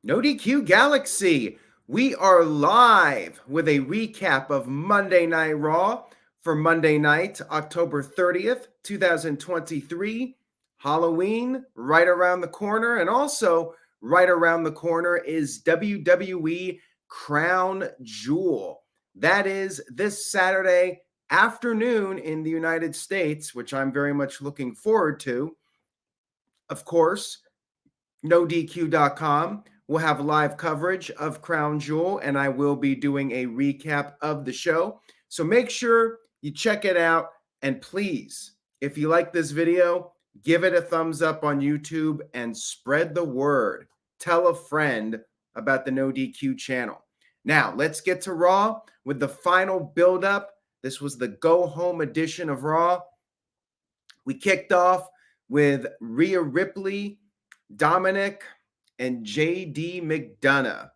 No DQ Galaxy. We are live with a recap of Monday Night Raw for Monday night, October 30th, 2023. Halloween right around the corner. And also, right around the corner is WWE Crown Jewel. That is this Saturday afternoon in the United States, which I'm very much looking forward to. Of course, NoDQ.com will have live coverage of Crown Jewel, and I will be doing a recap of the show. So make sure you check it out. And please, if you like this video, give it a thumbs up on YouTube and spread the word. Tell a friend about the No DQ channel. Now, let's get to Raw with the final build-up. This was the go-home edition of Raw. We kicked off with Rhea Ripley, Dominic, and JD McDonagh.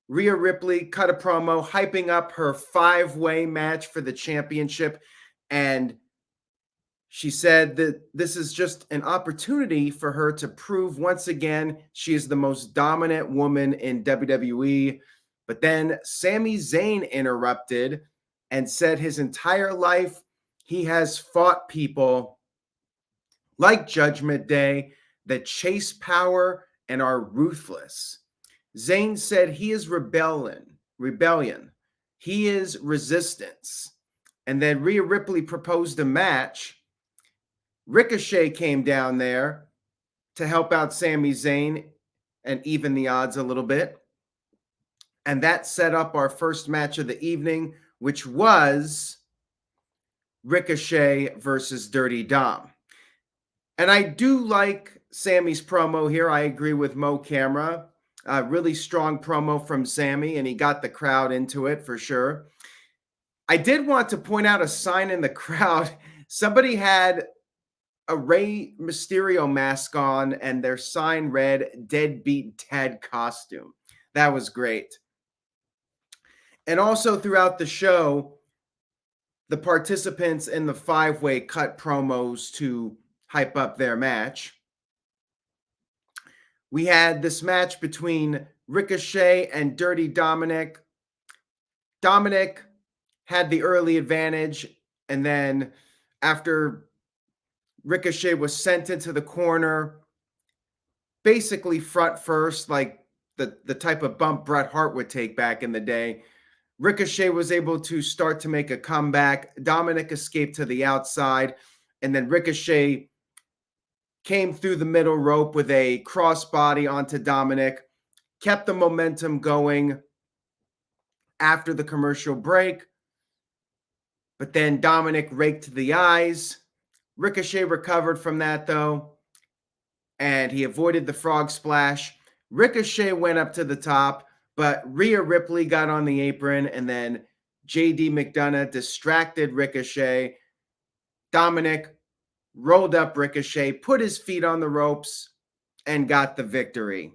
Rhea Ripley cut a promo hyping up her five-way match for the championship, and she said that this is just an opportunity for her to prove once again she is the most dominant woman in WWE. But then Sami Zayn interrupted and said his entire life he has fought people like Judgment Day that chase power and are ruthless. Zayn said he is rebellion. He is resistance. And then Rhea Ripley proposed a match. Ricochet came down there to help out Sami Zayn and even the odds a little bit. And that set up our first match of the evening, which was Ricochet versus Dirty Dom. And I do like Sammy's promo here. I agree with Mo Camera. Really strong promo from Sami, and he got the crowd into it for sure. I did want to point out a sign in the crowd. Somebody had a Rey Mysterio mask on, and their sign read, "Deadbeat Ted Costume." That was great. And also throughout the show, the participants in the five-way cut promos to hype up their match. We had this match between Ricochet and Dirty Dominic. Dominic had the early advantage, and then after Ricochet was sent into the corner, basically front first, like the type of bump Bret Hart would take back in the day, Ricochet was able to start to make a comeback. Dominic escaped to the outside, and then Ricochet came through the middle rope with a crossbody onto Dominic, kept the momentum going after the commercial break, but then Dominic raked the eyes. Ricochet recovered from that, though, and he avoided the frog splash. Ricochet went up to the top, but Rhea Ripley got on the apron, and then JD McDonagh distracted Ricochet. Dominic rolled up Ricochet, put his feet on the ropes, and got the victory.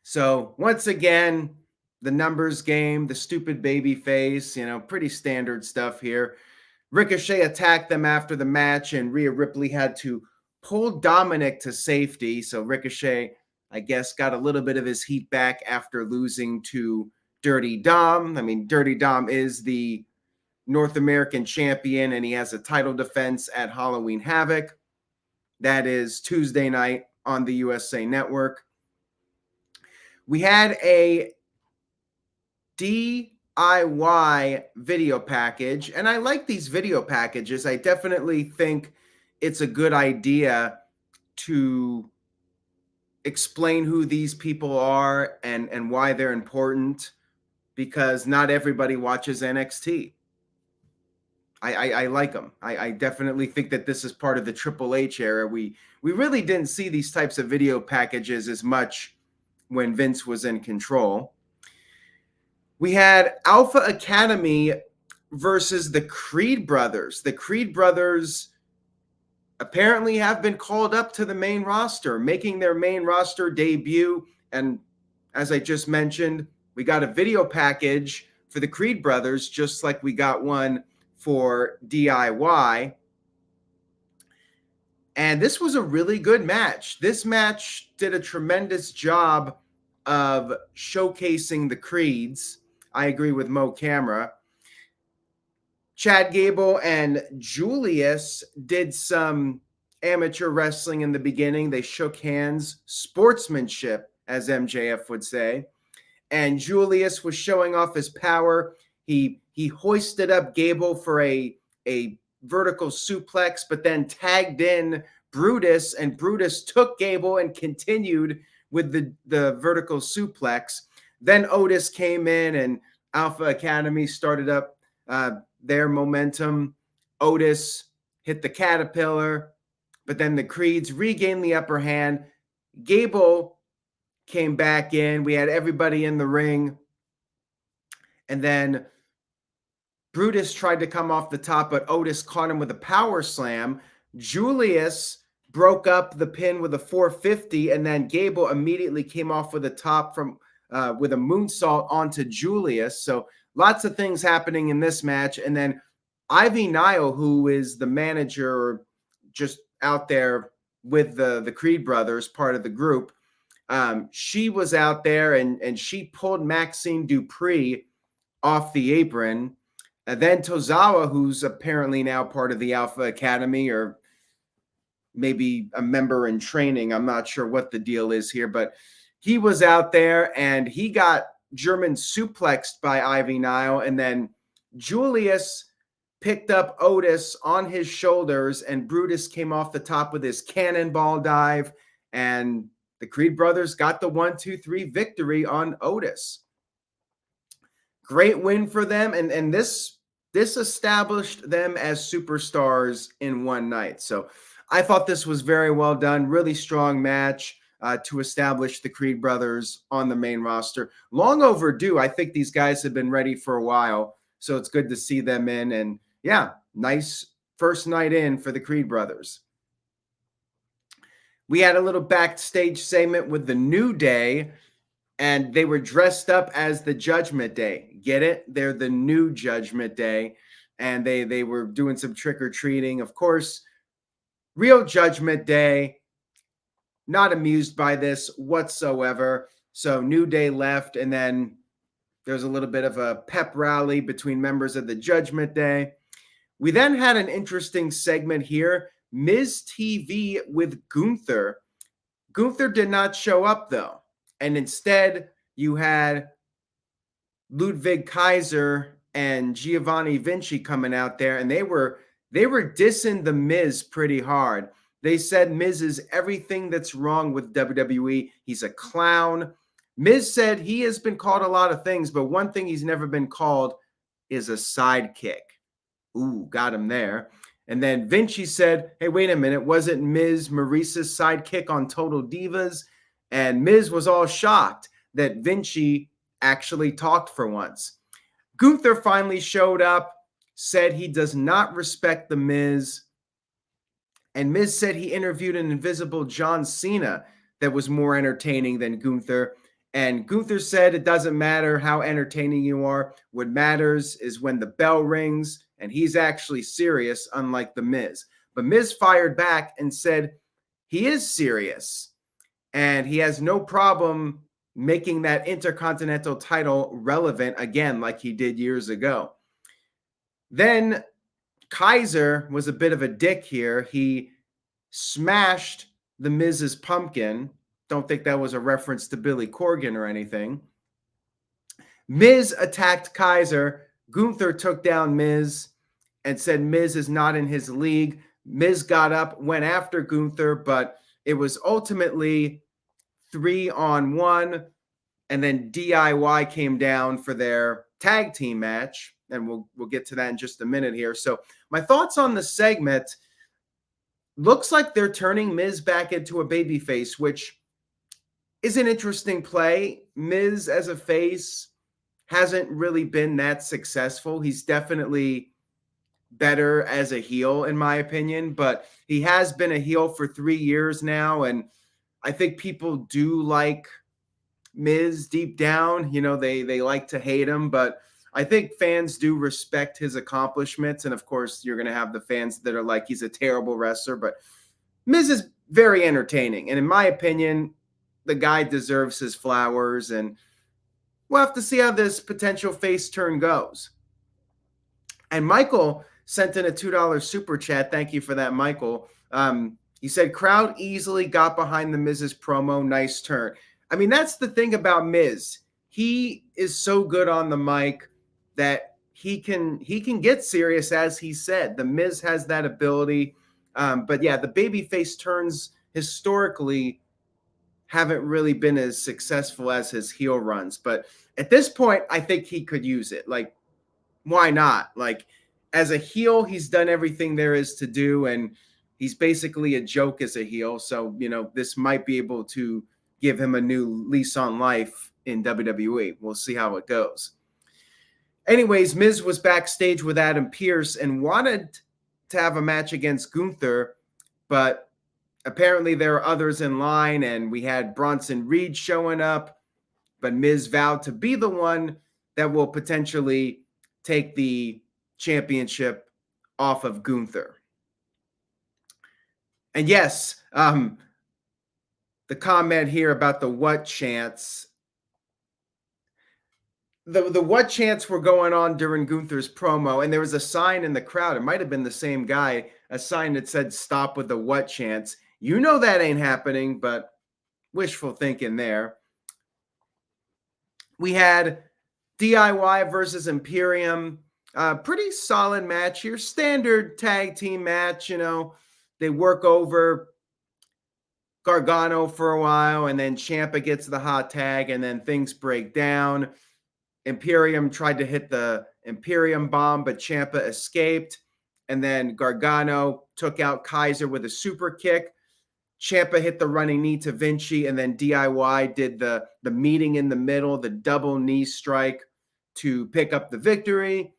So once again, the numbers game, the stupid baby face, pretty standard stuff here. Ricochet attacked them after the match, and Rhea Ripley had to pull Dominic to safety. So Ricochet, I guess, got a little bit of his heat back after losing to Dirty Dom. I mean, Dirty Dom is the North American champion, and he has a title defense at Halloween Havoc. That is Tuesday night on the USA Network. We had a DIY video package, and I like these video packages. I definitely think it's a good idea to explain who these people are and why they're important, because not everybody watches NXT. I like them. I definitely think that this is part of the Triple H era. We really didn't see these types of video packages as much when Vince was in control. We had Alpha Academy versus the Creed Brothers. The Creed Brothers apparently have been called up to the main roster, making their main roster debut. And as I just mentioned, we got a video package for the Creed Brothers, just like we got one for DIY. And this was a really good match. This match did a tremendous job of showcasing the creeds. I agree with Mo Camera. Chad Gable and Julius did some amateur wrestling in the beginning. They shook hands, sportsmanship, as MJF would say. And Julius was showing off his power. He hoisted up Gable for a vertical suplex, but then tagged in Brutus, and Brutus took Gable and continued with the vertical suplex. Then Otis came in, and Alpha Academy started up their momentum. Otis hit the Caterpillar, but then the Creeds regained the upper hand. Gable came back in. We had everybody in the ring. And then Brutus tried to come off the top, but Otis caught him with a power slam. Julius broke up the pin with a 450, and then Gable immediately came off with a top from with a moonsault onto Julius. So lots of things happening in this match. And then Ivy Nile, who is the manager just out there with the Creed brothers, part of the group, she was out there and she pulled Maxine Dupree off the apron. And then Tozawa, who's apparently now part of the Alpha Academy, or maybe a member in training. I'm not sure what the deal is here, but he was out there and he got German suplexed by Ivy Nile. And then Julius picked up Otis on his shoulders, and Brutus came off the top with his cannonball dive. And the Creed brothers got the 1-2-3 victory on Otis. Great win for them. And this established them as superstars in one night. So I thought this was very well done. Really strong match to establish the Creed brothers on the main roster. Long overdue. I think these guys have been ready for a while. So it's good to see them in. And yeah, nice first night in for the Creed brothers. We had a little backstage segment with the New Day, and they were dressed up as the Judgment Day. Get it? They're the new Judgment Day, and they were doing some trick-or-treating. Of course, real Judgment Day, not amused by this whatsoever. So New Day left, and then there's a little bit of a pep rally between members of the Judgment Day. We then had an interesting segment here, Miz TV with Gunther. Gunther did not show up, though. And instead, you had Ludwig Kaiser and Giovanni Vinci coming out there, and they were dissing the Miz pretty hard. They said Miz is everything that's wrong with WWE. He's a clown. Miz said he has been called a lot of things, but one thing he's never been called is a sidekick. Ooh, got him there. And then Vinci said, hey, wait a minute, wasn't Miz Maurice's sidekick on Total Divas? And Miz was all shocked that Vinci actually talked for once. Gunther finally showed up, said he does not respect the Miz. And Miz said he interviewed an invisible John Cena that was more entertaining than Gunther. And Gunther said it doesn't matter how entertaining you are. What matters is when the bell rings, and he's actually serious, unlike the Miz. But Miz fired back and said he is serious. And he has no problem making that Intercontinental title relevant again, like he did years ago. Then Kaiser was a bit of a dick here. He smashed the Miz's pumpkin. Don't think that was a reference to Billy Corgan or anything. Miz attacked Kaiser. Gunther took down Miz and said Miz is not in his league. Miz got up, went after Gunther, but it was ultimately 3-on-1, and then DIY came down for their tag team match, and we'll get to that in just a minute here. So my thoughts on the segment, looks like they're turning Miz back into a babyface, which is an interesting play. Miz as a face hasn't really been that successful. He's definitely better as a heel, in my opinion, but he has been a heel for 3 years now, and I think people do like Miz deep down. You know, they like to hate him, but I think fans do respect his accomplishments. And of course, you're going to have the fans that are like, he's a terrible wrestler, but Miz is very entertaining, and in my opinion, the guy deserves his flowers, and we'll have to see how this potential face turn goes. And Michael sent in a $2 super chat. Thank you for that, Michael. He said, crowd easily got behind the Miz's promo. Nice turn. I mean, that's the thing about Miz. He is so good on the mic that he can get serious, as he said. The Miz has that ability. But yeah, the babyface turns historically haven't really been as successful as his heel runs. But at this point, I think he could use it. Like, why not? Like, as a heel, he's done everything there is to do, and he's basically a joke as a heel. So, you know, this might be able to give him a new lease on life in WWE. We'll see how it goes. Anyways, Miz was backstage with Adam Pearce and wanted to have a match against Gunther, but apparently there are others in line, and we had Bronson Reed showing up, but Miz vowed to be the one that will potentially take the championship off of Gunther. And yes, the comment here about the what chants. The what chants were going on during Gunther's promo, and there was a sign in the crowd. It might have been the same guy, a sign that said stop with the what chants. You know that ain't happening, but wishful thinking there. We had DIY versus Imperium. Pretty solid match here. Standard tag team match, you know. They work over Gargano for a while, and then Ciampa gets the hot tag, and then things break down. Imperium tried to hit the Imperium bomb, but Ciampa escaped. And then Gargano took out Kaiser with a super kick. Ciampa hit the running knee to Vinci, and then DIY did the meeting in the middle, the double knee strike to pick up the victory.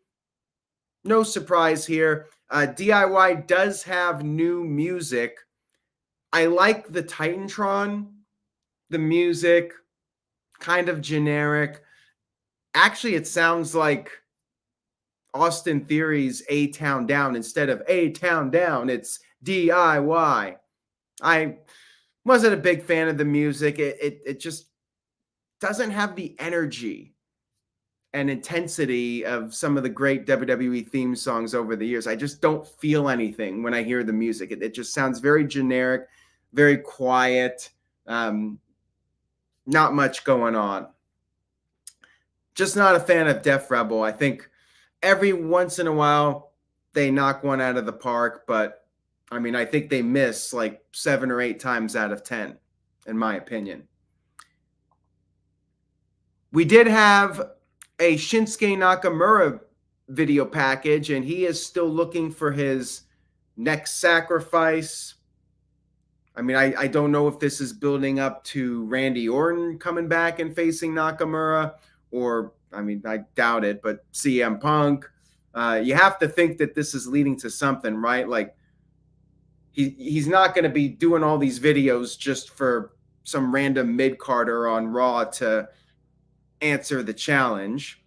No surprise here. DIY does have new music. I like the Titantron. The music, kind of generic. Actually, it sounds like Austin Theory's A-Town Down. Instead of A-Town Down, it's DIY. I wasn't a big fan of the music. It just doesn't have the energy and intensity of some of the great WWE theme songs over the years. I just don't feel anything when I hear the music. It just sounds very generic, very quiet, not much going on. Just not a fan of Def Rebel. I think every once in a while they knock one out of the park, but I mean, I think they miss like 7 or 8 times out of 10, in my opinion. We did have a Shinsuke Nakamura video package, and he is still looking for his next sacrifice. I mean, I don't know if this is building up to Randy Orton coming back and facing Nakamura, or, I mean, I doubt it, but CM Punk. You have to think that this is leading to something, right? Like, he's not going to be doing all these videos just for some random mid-carder on Raw to answer the challenge.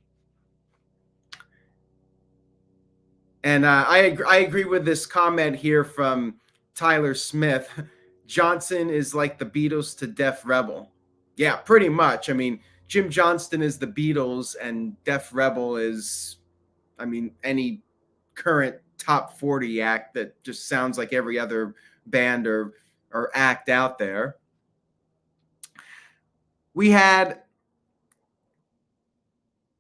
And I agree with this comment here from Tyler Smith. Johnson is like the Beatles to Def Rebel. Yeah, pretty much. I mean, Jim Johnston is the Beatles, and Def Rebel is, I mean, any current top 40 act that just sounds like every other band or act out there. We had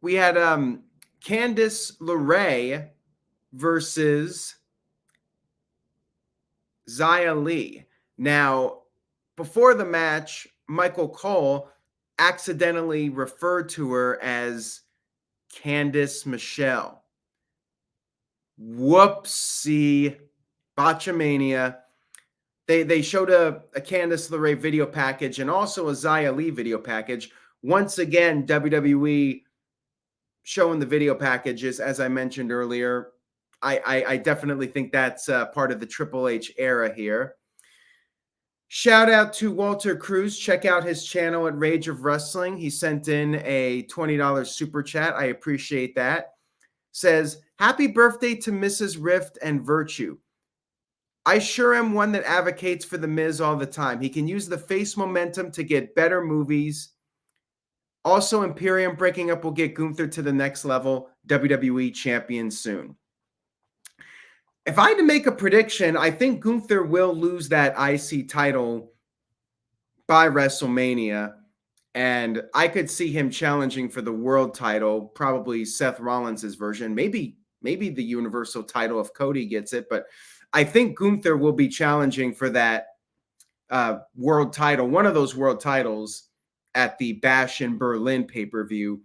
Candice LeRae versus Xia Li. Now, before the match, Michael Cole accidentally referred to her as Candice Michelle. Whoopsie. Botchamania. They showed a Candice LeRae video package and also a Xia Li video package. Once again, WWE showing the video packages, as I mentioned earlier. I definitely think that's part of the Triple H era here. Shout out to Walter Cruz. Check out his channel at Rage of Wrestling. He sent in a $20 super chat. I appreciate that. Says, happy birthday to Mrs. Rift and Virtue. I sure am one that advocates for The Miz all the time. He can use the face momentum to get better movies. Also, Imperium breaking up will get Gunther to the next level. WWE champion soon. If I had to make a prediction, I think Gunther will lose that IC title by WrestleMania. And I could see him challenging for the world title, probably Seth Rollins' version, maybe the Universal title if Cody gets it. But I think Gunther will be challenging for that world title, one of those world titles at the Bash in Berlin pay-per-view.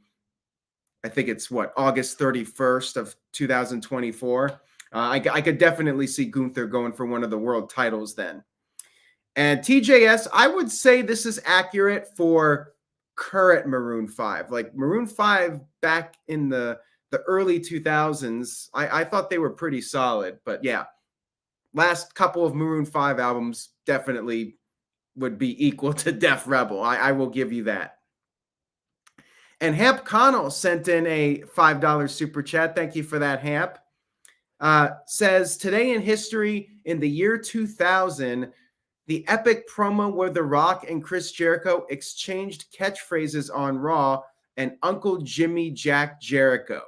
I think it's August 31st of 2024. I could definitely see Gunther going for one of the world titles then. And TJS, I would say this is accurate for current Maroon 5. Like Maroon 5 back in the early 2000s, I thought they were pretty solid. But yeah, last couple of Maroon 5 albums definitely would be equal to Def Rebel. I will give you that. And Hamp Connell sent in a $5 super chat. Thank you for that, Hamp. Says, today in history, in the year 2000, the epic promo where The Rock and Chris Jericho exchanged catchphrases on Raw and Uncle Jimmy Jack Jericho.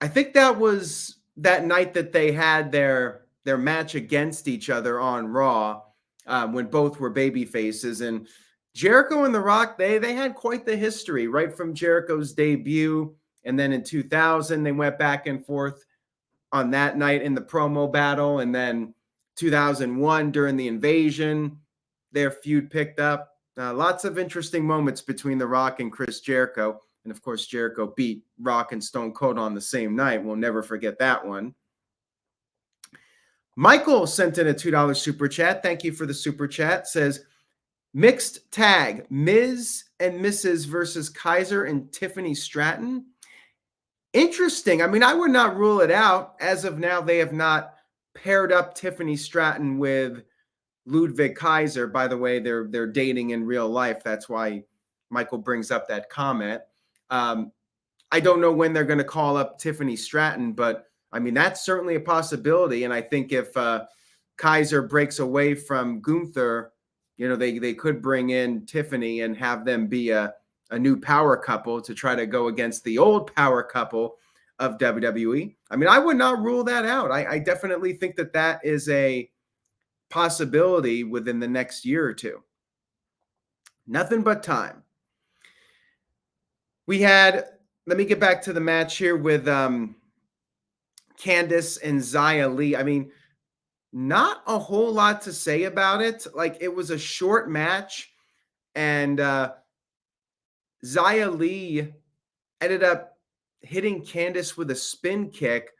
I think that was that night that they had their match against each other on Raw when both were baby faces. And Jericho and The Rock, they had quite the history right from Jericho's debut. And then in 2000, they went back and forth on that night in the promo battle. And then 2001 during the invasion, their feud picked up. Lots of interesting moments between The Rock and Chris Jericho. And of course, Jericho beat Rock and Stone Cold on the same night. We'll never forget that one. Michael sent in a $2 super chat. Thank you for the super chat. Says, mixed tag, Miz and Mrs. versus Kaiser and Tiffany Stratton. Interesting. I mean, I would not rule it out. As of now, they have not paired up Tiffany Stratton with Ludwig Kaiser. By the way, they're dating in real life. That's why Michael brings up that comment. I don't know when they're going to call up Tiffany Stratton, but I mean, that's certainly a possibility. And I think if Kaiser breaks away from Gunther, you know, they could bring in Tiffany and have them be a new power couple to try to go against the old power couple of WWE. I mean, I would not rule that out. I definitely think that is a possibility within the next year or two. Nothing but time. We had, let me get back to the match here with Candice and Xia Li. I mean, not a whole lot to say about it. Like, it was a short match, and Xia Li ended up hitting Candice with a spin kick,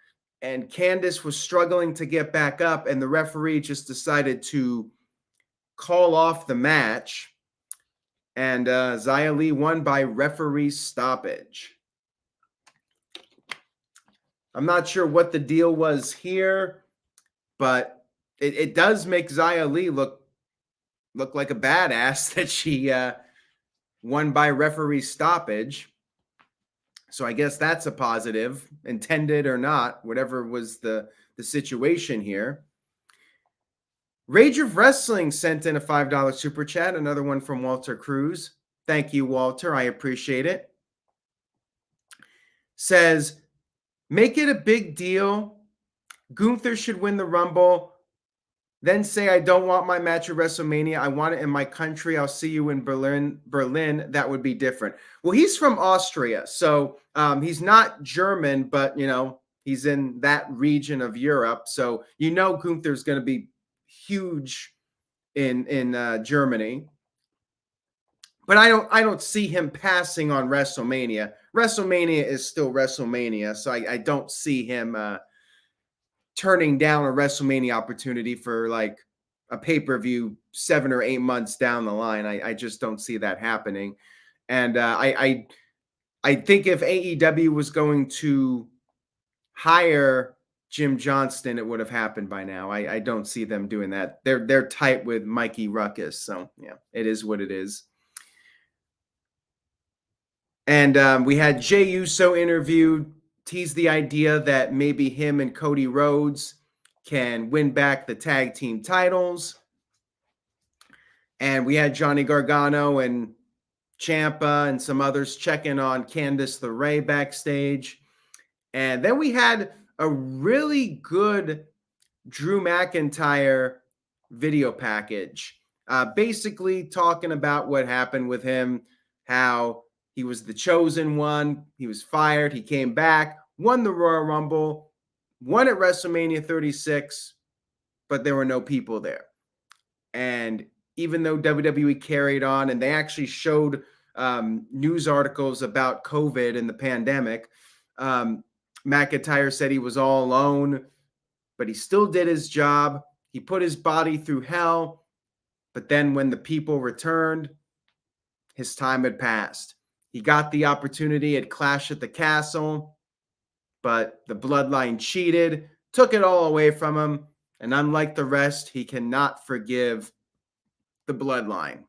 and Candice was struggling to get back up, and the referee just decided to call off the match. And Xia Li won by referee stoppage. I'm not sure what the deal was here, but it does make Xia Li look like a badass that she won by referee stoppage. So I guess that's a positive, intended or not, whatever was the situation here. Rage of Wrestling sent in a $5 super chat, another one from Walter Cruz. Thank you, Walter. I appreciate it. Says, make it a big deal. Gunther should win the Rumble. Then say, I don't want my match at WrestleMania. I want it in my country. I'll see you in Berlin. That would be different. Well, he's from Austria, so he's not German, but, you know, he's in that region of Europe. So, you know, Gunther's going to be huge in Germany. But I don't see him passing on WrestleMania. WrestleMania is still WrestleMania, so I don't see him turning down a WrestleMania opportunity for like a pay-per-view 7 or 8 months down the line. I just don't see that happening. And I think if AEW was going to hire Jim Johnston, it would have happened by now. I don't see them doing that. They're tight with Mikey Ruckus, so yeah, it is what it is. And we had Jey Uso interviewed, teased the idea that maybe him and Cody Rhodes can win back the tag team titles. And we had Johnny Gargano and Ciampa and some others checking on Candice LeRae backstage. And then we had a really good Drew McIntyre video package, basically talking about what happened with him, how he was the chosen one, he was fired, he came back, won the Royal Rumble, won at WrestleMania 36, but there were no people there. And even though WWE carried on and they actually showed news articles about COVID and the pandemic, McIntyre said he was all alone, but he still did his job. He put his body through hell. But then when the people returned, his time had passed. He got the opportunity at Clash at the Castle, but the bloodline cheated, took it all away from him. And unlike the rest, he cannot forgive the bloodline.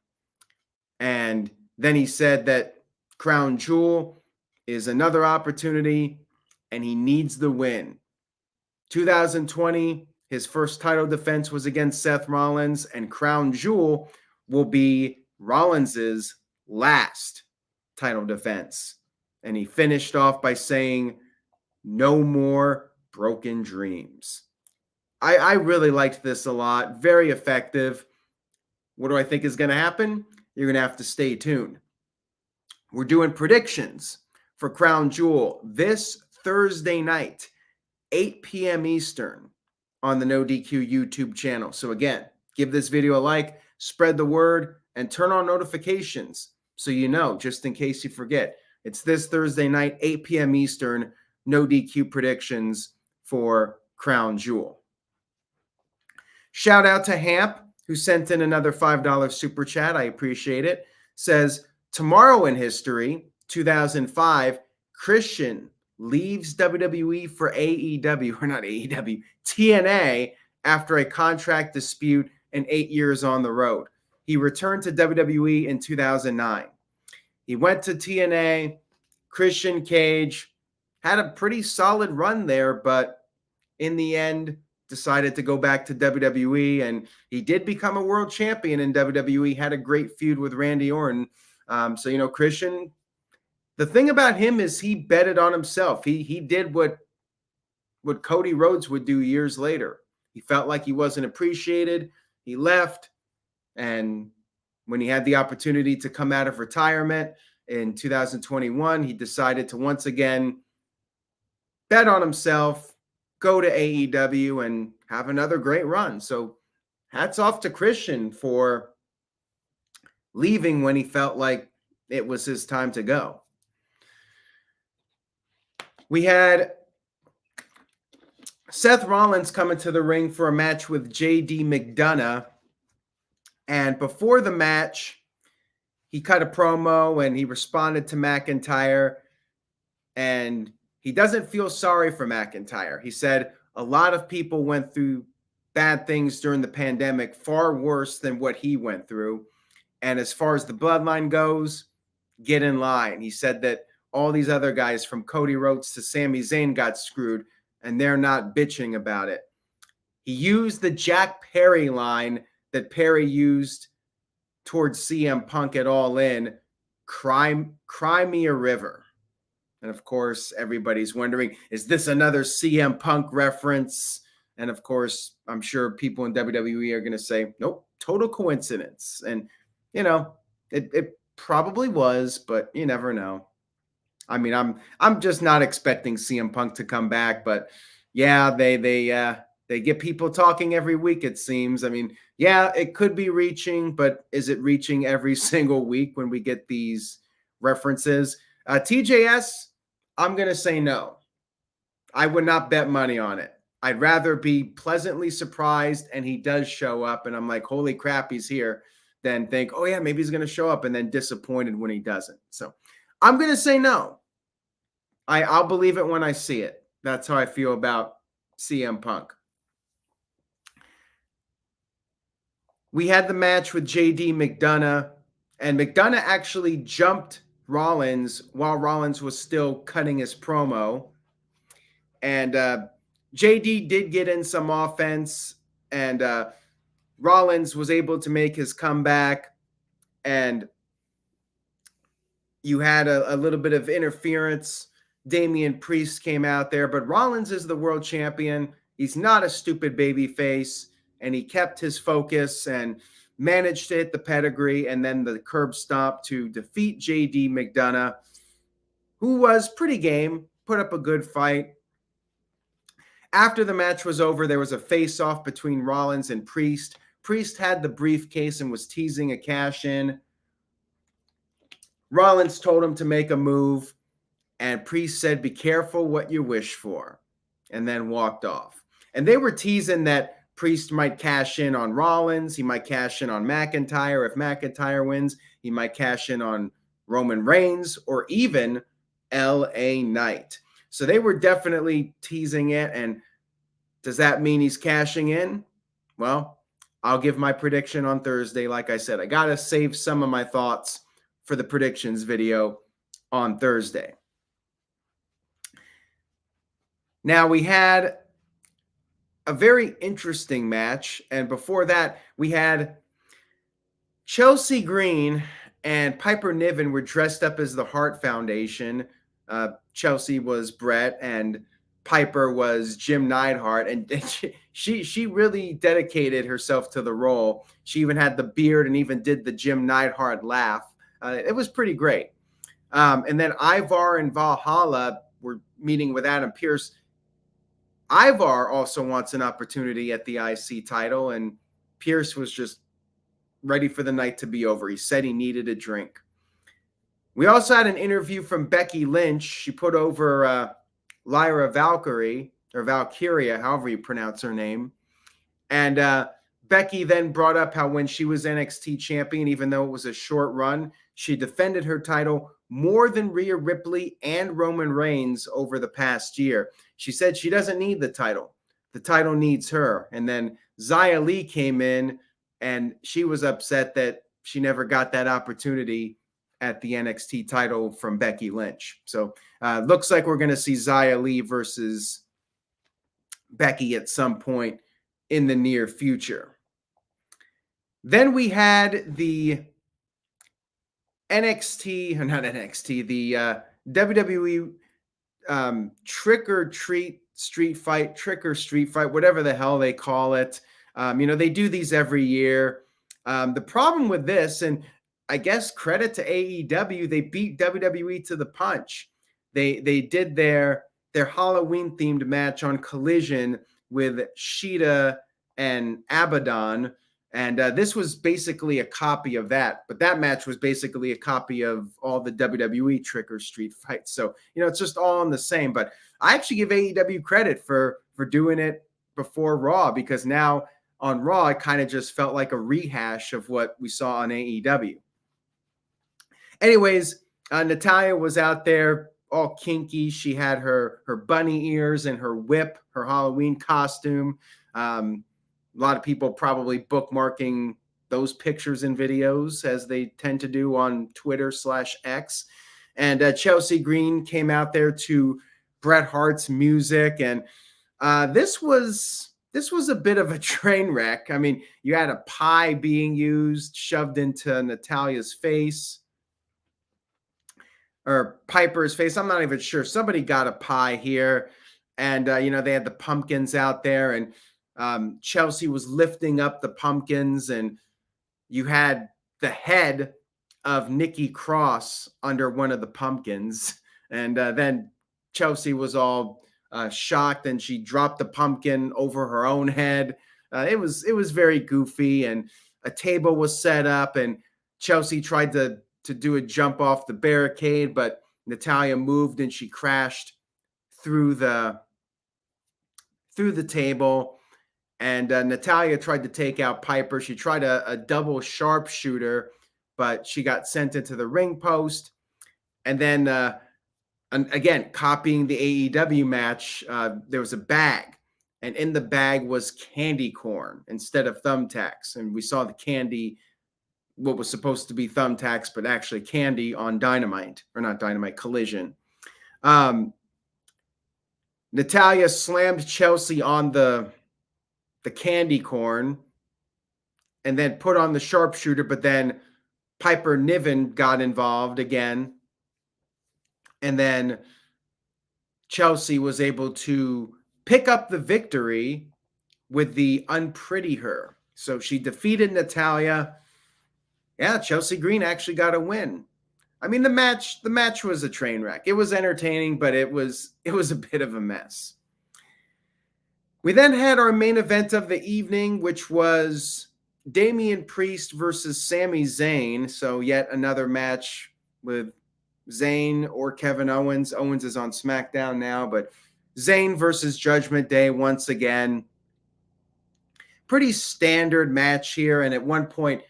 And then he said that Crown Jewel is another opportunity and he needs the win. 2020, his first title defense was against Seth Rollins, and Crown Jewel will be Rollins's last title defense. And he finished off by saying, "No more broken dreams." I really liked this a lot. Very effective. What do I think is going to happen? You're going to have to stay tuned. We're doing predictions for Crown Jewel this Thursday night, 8 p.m. Eastern on the No DQ YouTube channel. So again, give this video a like, spread the word, and turn on notifications so you know, just in case you forget. It's this Thursday night, 8 p.m. Eastern, No DQ predictions for Crown Jewel. Shout out to Hamp, who sent in another $5 super chat. I appreciate it. Says, tomorrow in history, 2005, Christian leaves WWE for AEW, or not AEW, TNA, after a contract dispute and 8 years on the road. He returned to WWE in 2009. He went to TNA. Christian Cage had a pretty solid run there, but in the end, decided to go back to WWE, and he did become a world champion in WWE, had a great feud with Randy Orton. So, you know, Christian, the thing about him is he betted on himself. He did what Cody Rhodes would do years later. He felt like he wasn't appreciated. He left, and when he had the opportunity to come out of retirement in 2021, he decided to once again bet on himself, go to AEW, and have another great run. So hats off to Christian for leaving when he felt like it was his time to go. We had Seth Rollins coming to the ring for a match with JD McDonagh. And before the match, he cut a promo and he responded to McIntyre. And he doesn't feel sorry for McIntyre. He said a lot of people went through bad things during the pandemic, far worse than what he went through. And as far as the bloodline goes, get in line. He said that all these other guys from Cody Rhodes to Sami Zayn got screwed, and they're not bitching about it. He used the Jack Perry line that Perry used towards CM Punk at All In, cry me a river. And of course, everybody's wondering, is this another CM Punk reference? And of course, I'm sure people in WWE are going to say, nope, total coincidence. And, you know, it probably was, but you never know. I mean, I'm just not expecting CM Punk to come back, but yeah, they get people talking every week, it seems. I mean, yeah, it could be reaching, but is it reaching every single week when we get these references? TJS, I'm going to say no. I would not bet money on it. I'd rather be pleasantly surprised and he does show up and I'm like, holy crap, he's here, than think, oh yeah, maybe he's going to show up, and then disappointed when he doesn't. So I'm going to say no. I'll believe it when I see it. That's how I feel about CM Punk. We had the match with JD McDonagh, and McDonagh actually jumped Rollins while Rollins was still cutting his promo. And JD did get in some offense, and Rollins was able to make his comeback, and you had a little bit of interference. Damian Priest came out there, but Rollins is the world champion. He's not a stupid baby face, and he kept his focus and managed to hit the pedigree and then the curb stomp to defeat JD McDonagh, who was pretty game, put up a good fight. After the match was over, there was a face-off between Rollins and Priest. Priest had the briefcase and was teasing a cash-in. Rollins told him to make a move, and Priest said, "Be careful what you wish for," and then walked off. And they were teasing that Priest might cash in on Rollins. He might cash in on McIntyre. If McIntyre wins, he might cash in on Roman Reigns or even LA Knight. So they were definitely teasing it. And does that mean he's cashing in? Well, I'll give my prediction on Thursday. Like I said, I got to save some of my thoughts for the predictions video on Thursday. Now, we had a very interesting match, and before that, we had Chelsea Green and Piper Niven were dressed up as the Hart Foundation. Chelsea was Brett, and Piper was Jim Neidhart, and she really dedicated herself to the role. She even had the beard and even did the Jim Neidhart laugh. It was pretty great. And then Ivar and Valhalla were meeting with Adam Pearce. Ivar also wants an opportunity at the IC title, and Pearce was just ready for the night to be over. He said he needed a drink. We also had an interview from Becky Lynch. She put over Lyra Valkyrie, or Valkyria, however you pronounce her name. And Becky then brought up how when she was NXT champion, even though it was a short run, she defended her title more than Rhea Ripley and Roman Reigns over the past year. She said she doesn't need the title. The title needs her. And then Xia Li came in, and she was upset that she never got that opportunity at the NXT title from Becky Lynch. So looks like we're going to see Xia Li versus Becky at some point in the near future. Then we had the the WWE Trick or Treat Street Fight, Trick or Street Fight, whatever the hell they call it. They do these every year. The problem with this, and I guess credit to AEW, they beat WWE to the punch. They did their Halloween themed match on Collision with Sheeta and Abaddon. And this was basically a copy of that. But that match was basically a copy of all the WWE Trick or Street fights. So, it's just all on the same. But I actually give AEW credit for doing it before Raw, because now on Raw, it kind of just felt like a rehash of what we saw on AEW. Anyways, Natalya was out there all kinky. She had her bunny ears and her whip, her Halloween costume. A lot of people probably bookmarking those pictures and videos, as they tend to do on Twitter/X. And Chelsea Green came out there to Bret Hart's music. And this was a bit of a train wreck. I mean, you had a pie being used, shoved into Natalya's face, or Piper's face. I'm not even sure. Somebody got a pie here. And, they had the pumpkins out there, and Chelsea was lifting up the pumpkins, and you had the head of Nikki Cross under one of the pumpkins. And then Chelsea was all shocked, and she dropped the pumpkin over her own head. It was very goofy, and a table was set up, and Chelsea tried to do a jump off the barricade, but Natalya moved and she crashed through the table. And Natalya tried to take out Piper. She tried a double sharpshooter, but she got sent into the ring post. And then, again, copying the AEW match, there was a bag. And in the bag was candy corn instead of thumbtacks. And we saw the candy, what was supposed to be thumbtacks, but actually candy on Dynamite, or not Dynamite, Collision. Natalya slammed Chelsea on the candy corn and then put on the sharpshooter, but then Piper Niven got involved again. And then Chelsea was able to pick up the victory with the Unpretty Her. So she defeated Natalya. Yeah, Chelsea Green actually got a win. I mean, the match was a train wreck. It was entertaining, but it was a bit of a mess. We then had our main event of the evening, which was Damian Priest versus Sami Zayn. So yet another match with Zayn or Kevin Owens. Owens is on SmackDown now, but Zayn versus Judgment Day once again. Pretty standard match here. And at one point,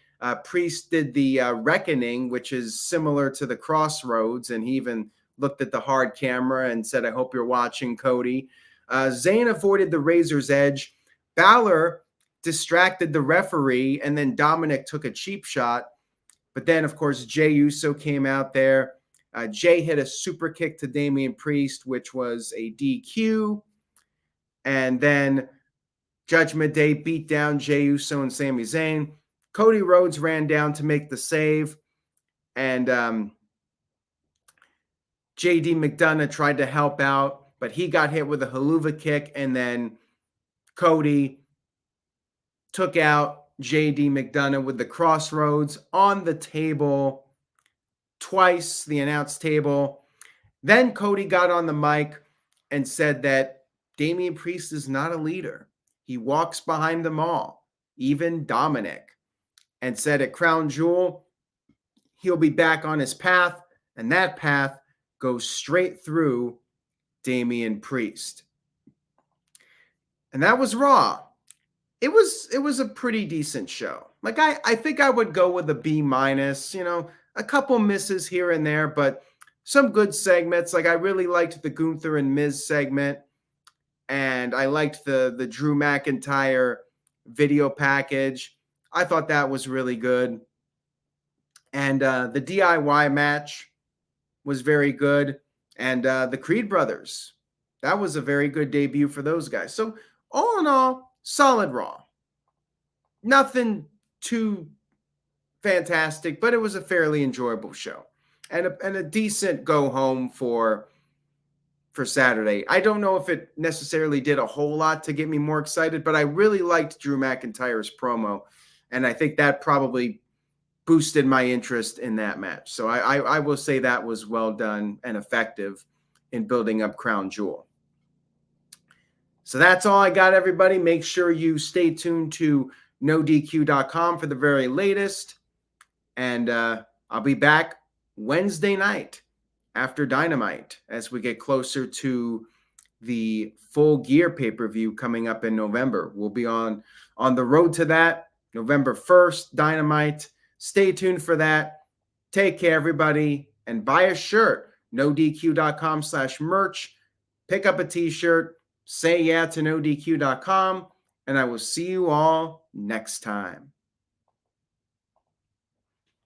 Priest did the Reckoning, which is similar to the Crossroads. And he even looked at the hard camera and said, "I hope you're watching, Cody." Zayn avoided the Razor's Edge. Balor distracted the referee, and then Dominic took a cheap shot. But then, of course, Jey Uso came out there. Jey hit a super kick to Damian Priest, which was a DQ. And then Judgment Day beat down Jey Uso and Sami Zayn. Cody Rhodes ran down to make the save. And JD McDonagh tried to help out, but he got hit with a haluva kick. And then Cody took out JD McDonagh with the Crossroads on the table twice, the announce table. Then Cody got on the mic and said that Damian Priest is not a leader. He walks behind them all, even Dominic, and said at Crown Jewel, he'll be back on his path, and that path goes straight through Damian Priest. And that was Raw. It was a pretty decent show. Like I think I would go with a B-, a couple misses here and there, but some good segments. Like I really liked the Gunther and Miz segment, and I liked the Drew McIntyre video package. I thought that was really good. And the DIY match was very good. And the Creed brothers, that was a very good debut for those guys. So all in all, solid Raw. Nothing too fantastic, but it was a fairly enjoyable show. And a decent go home for Saturday. I don't know if it necessarily did a whole lot to get me more excited, but I really liked Drew McIntyre's promo. And I think that probably boosted my interest in that match. So I will say that was well done and effective in building up Crown Jewel. So that's all I got, everybody. Make sure you stay tuned to NoDQ.com for the very latest. And I'll be back Wednesday night after Dynamite as we get closer to the Full Gear pay-per-view coming up in November. We'll be on the road to that, November 1st, Dynamite. Stay tuned for that. Take care, everybody, and buy a shirt. NoDQ.com/merch. Pick up a t-shirt. Say yeah to NoDQ.com, and I will see you all next time.